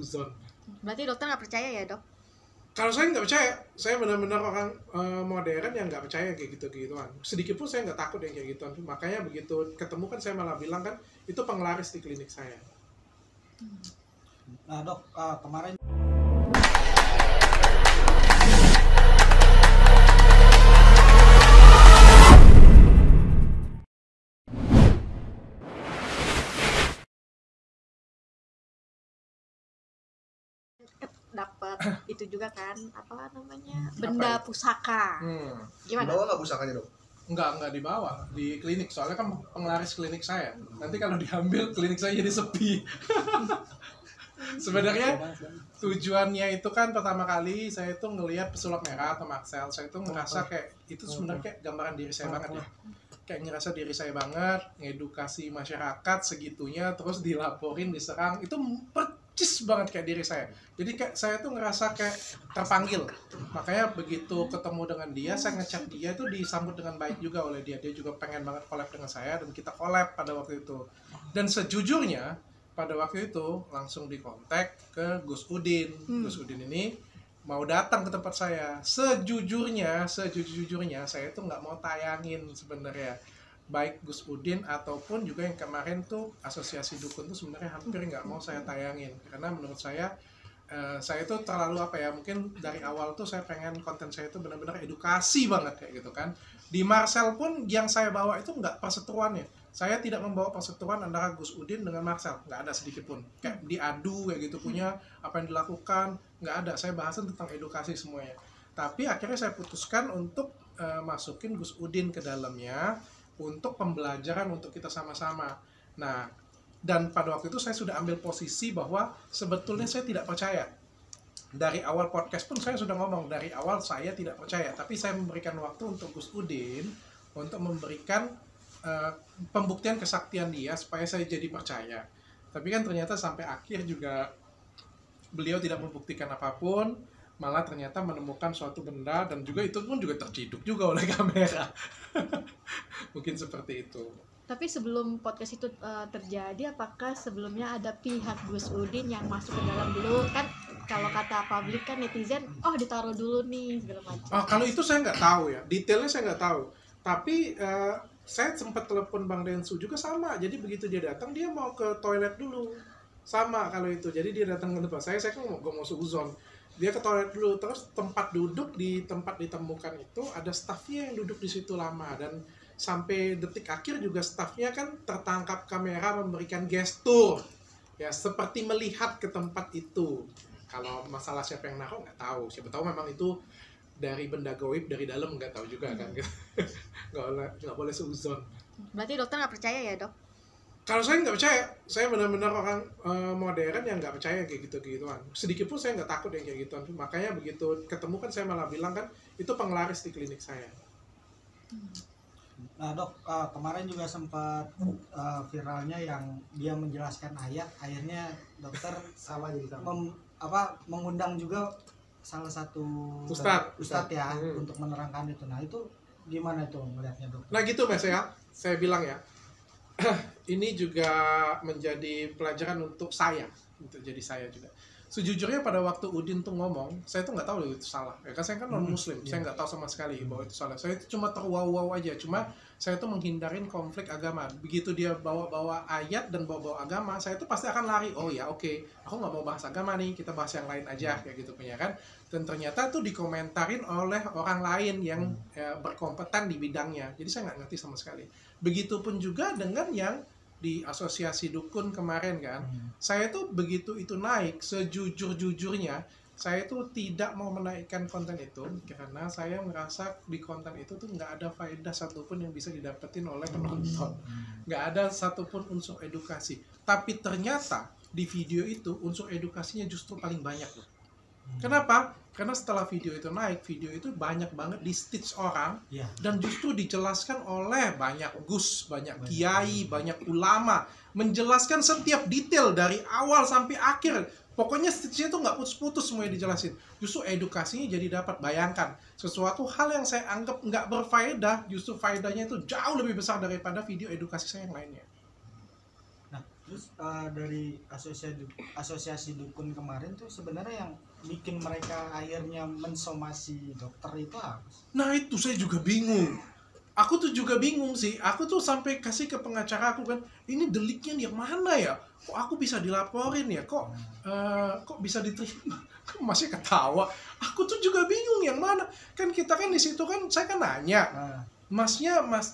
seuzon. Berarti dokter nggak percaya ya, Dok? Kalau saya nggak percaya, saya benar-benar orang modern yang nggak percaya kayak gitu-gituan. Sedikit pun saya nggak takut yang kayak gituan. Makanya begitu ketemu kan saya malah bilang kan itu penglaris di klinik saya. Nah dok, kemarin dapat itu juga kan, apa namanya, benda pusaka. Gimana? Dibawa nggak pusakanya dok? Nggak dibawa di klinik, soalnya kan penglaris klinik saya. Nanti kalau diambil klinik saya jadi sepi. Sebenarnya tujuannya itu kan pertama kali saya itu ngelihat pesulap merah atau Maxell, saya itu ngerasa kayak itu sebenarnya kayak gambaran diri saya banget ya. Kayak ngerasa diri saya banget, ngedukasi masyarakat segitunya, terus dilaporin, diserang, itu percis banget kayak diri saya. Jadi kayak saya tuh ngerasa kayak terpanggil. Makanya begitu ketemu dengan dia, saya ngechat dia itu disambut dengan baik juga oleh dia. Dia juga pengen banget collab dengan saya dan kita collab pada waktu itu. Dan sejujurnya pada waktu itu langsung dikontak ke Gus Udin. Gus Udin ini mau datang ke tempat saya. Sejujurnya saya tuh nggak mau tayangin sebenarnya. Baik Gus Udin ataupun juga yang kemarin tuh Asosiasi Dukun tuh sebenarnya hampir nggak mau saya tayangin. Karena menurut saya tuh terlalu apa ya, mungkin dari awal tuh saya pengen konten saya itu benar-benar edukasi banget kayak gitu kan. Di Maxell pun yang saya bawa itu nggak perseteruannya. Saya tidak membawa perseteruan antara Gus Udin dengan Maxell, nggak ada sedikit pun. Kayak diadu kayak gitu punya apa yang dilakukan, nggak ada. Saya bahasan tentang edukasi semuanya. Tapi akhirnya saya putuskan untuk masukin Gus Udin ke dalamnya untuk pembelajaran untuk kita sama-sama. Nah, dan pada waktu itu saya sudah ambil posisi bahwa sebetulnya saya tidak percaya. Dari awal podcast pun saya sudah ngomong, dari awal saya tidak percaya. Tapi saya memberikan waktu untuk Gus Udin untuk memberikan pembuktian kesaktian dia supaya saya jadi percaya. Tapi kan ternyata sampai akhir juga beliau tidak membuktikan apapun, malah ternyata menemukan suatu benda dan juga itu pun juga terciduk juga oleh kamera. Mungkin seperti itu. Tapi sebelum podcast itu terjadi, apakah sebelumnya ada pihak Gus Udin yang masuk ke dalam dulu? Kan kalau kata publik kan netizen, oh ditaruh dulu nih segala macam. Oh, kalau itu saya nggak tahu ya, detailnya saya nggak tahu. Tapi saya sempat telepon Bang Densu juga sama. Jadi begitu dia datang, dia mau ke toilet dulu. Sama kalau itu. Jadi dia datang ke tempat saya kan mau seuzon. Dia ke toilet dulu, terus tempat duduk di tempat ditemukan itu ada stafnya yang duduk di situ lama, dan sampai detik akhir juga stafnya kan tertangkap kamera memberikan gestur ya seperti melihat ke tempat itu. Kalau masalah siapa yang naruh nggak tahu, siapa tahu memang itu dari benda goib dari dalam, nggak tahu juga kan. nggak boleh seuzon. Berarti dokter nggak percaya ya, Dok? Kalau saya nggak percaya, saya benar-benar orang modern yang nggak percaya kayak gitu-gituan. Sedikit pun saya nggak takut yang kayak gituan. Makanya begitu ketemu kan saya malah bilang kan itu penglaris di klinik saya. Nah dok, kemarin juga sempat viralnya yang dia menjelaskan ayat, akhirnya dokter Sama jadi sama. mengundang juga salah satu Ustadz ya untuk menerangkan itu. Nah itu gimana tuh melihatnya dok? Nah gitu Mas ya, saya bilang ya, ini juga menjadi pelajaran untuk saya, untuk jadi saya juga. Sejujurnya pada waktu Udin tuh ngomong, saya tuh nggak tahu loh itu salah. Ya kan saya kan non muslim, saya nggak tahu sama sekali bahwa itu salah. Saya itu cuma terwow-wow aja, cuma saya tuh menghindarin konflik agama. Begitu dia bawa-bawa ayat dan bawa-bawa agama, saya tuh pasti akan lari. Oh ya oke, aku nggak mau bahas agama nih, kita bahas yang lain aja kayak gitu punya kan. Dan ternyata tuh dikomentarin oleh orang lain yang berkompeten di bidangnya. Jadi saya nggak ngerti sama sekali. Begitupun juga dengan yang di Asosiasi Dukun kemarin kan, saya tuh begitu itu naik, sejujur-jujurnya saya tuh tidak mau menaikkan konten itu karena saya merasa di konten itu tuh nggak ada faedah satupun yang bisa didapetin oleh penonton, nggak ada satupun unsur edukasi. Tapi ternyata di video itu unsur edukasinya justru paling banyak loh. Kenapa? Karena setelah video itu naik, video itu banyak banget di stitch orang dan justru dijelaskan oleh banyak gus, banyak kiai, banyak ulama, menjelaskan setiap detail dari awal sampai akhir. Pokoknya stitchnya itu nggak putus-putus semuanya dijelasin. Justru edukasinya jadi dapat. Bayangkan, sesuatu hal yang saya anggap nggak berfaedah, justru faedahnya itu jauh lebih besar daripada video edukasi saya yang lainnya. Nah, Terus dari asosiasi dukun kemarin tuh sebenarnya yang bikin mereka akhirnya mensomasi dokter itu apa? Nah itu saya juga bingung. Aku tuh juga bingung sih. Aku tuh sampai kasih ke pengacara aku kan, ini deliknya yang mana ya? Kok aku bisa dilaporin ya? Kok bisa diterima? Kok masih ketawa? Aku tuh juga bingung yang mana. Kan kita kan di situ kan, saya kan nanya, Mas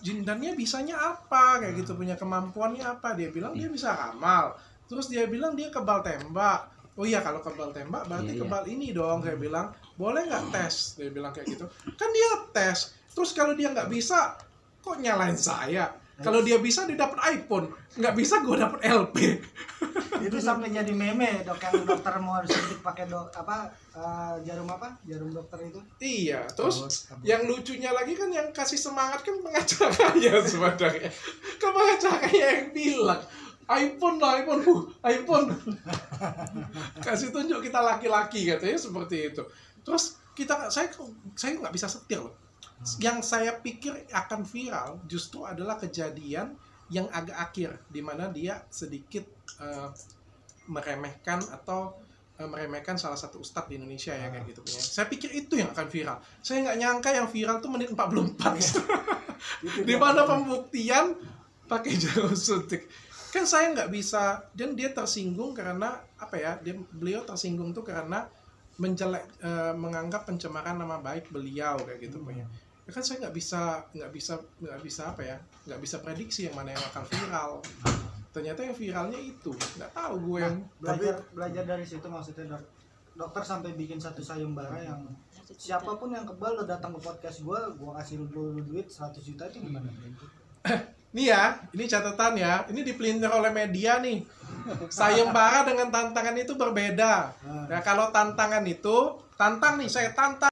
Jindannya bisanya apa? Kayak gitu, punya kemampuannya apa? Dia bilang dia bisa ramal. Terus dia bilang dia kebal tembak. Oh iya, kalau kebal tembak berarti kebal ini dong. Saya bilang, boleh nggak tes? Dia bilang kayak gitu. Kan dia tes. Terus kalau dia nggak bisa, kok nyalain saya? Kalau dia bisa, dia dapat iPhone. Nggak bisa, gue dapat LP. Itu sampai jadi meme dok, yang dokter mau suntik pakai jarum dokter itu. Iya, terus yang lucunya lagi kan yang kasih semangat kan pengacaranya sebenarnya. Kan pengacaranya yang bilang, iPhone. Kasih tunjuk kita laki-laki katanya seperti itu. Terus saya nggak bisa setir loh. Yang saya pikir akan viral justru adalah kejadian yang agak akhir, di mana dia sedikit meremehkan salah satu ustadz di Indonesia ya kayak gitu punya. Saya pikir itu yang akan viral. Saya nggak nyangka yang viral tuh menit 44. Di mana pembuktian pakai jarum suntik. Kan saya nggak bisa, dan dia tersinggung karena apa ya? Beliau tersinggung tuh karena menganggap pencemaran nama baik beliau kayak gitu punya. Ya kan saya nggak bisa prediksi yang mana yang akan viral. Ternyata yang viralnya itu nggak tahu gue yang belajar dari situ maksudnya dokter sampai bikin satu sayembara yang siapapun yang kebal lo datang ke podcast gue kasih lu duit 100 juta itu gimana? Nih ya, ini catatan ya, ini dipelintir oleh media nih. Sayembara dengan tantangan itu berbeda. Nah kalau tantangan itu, saya tantang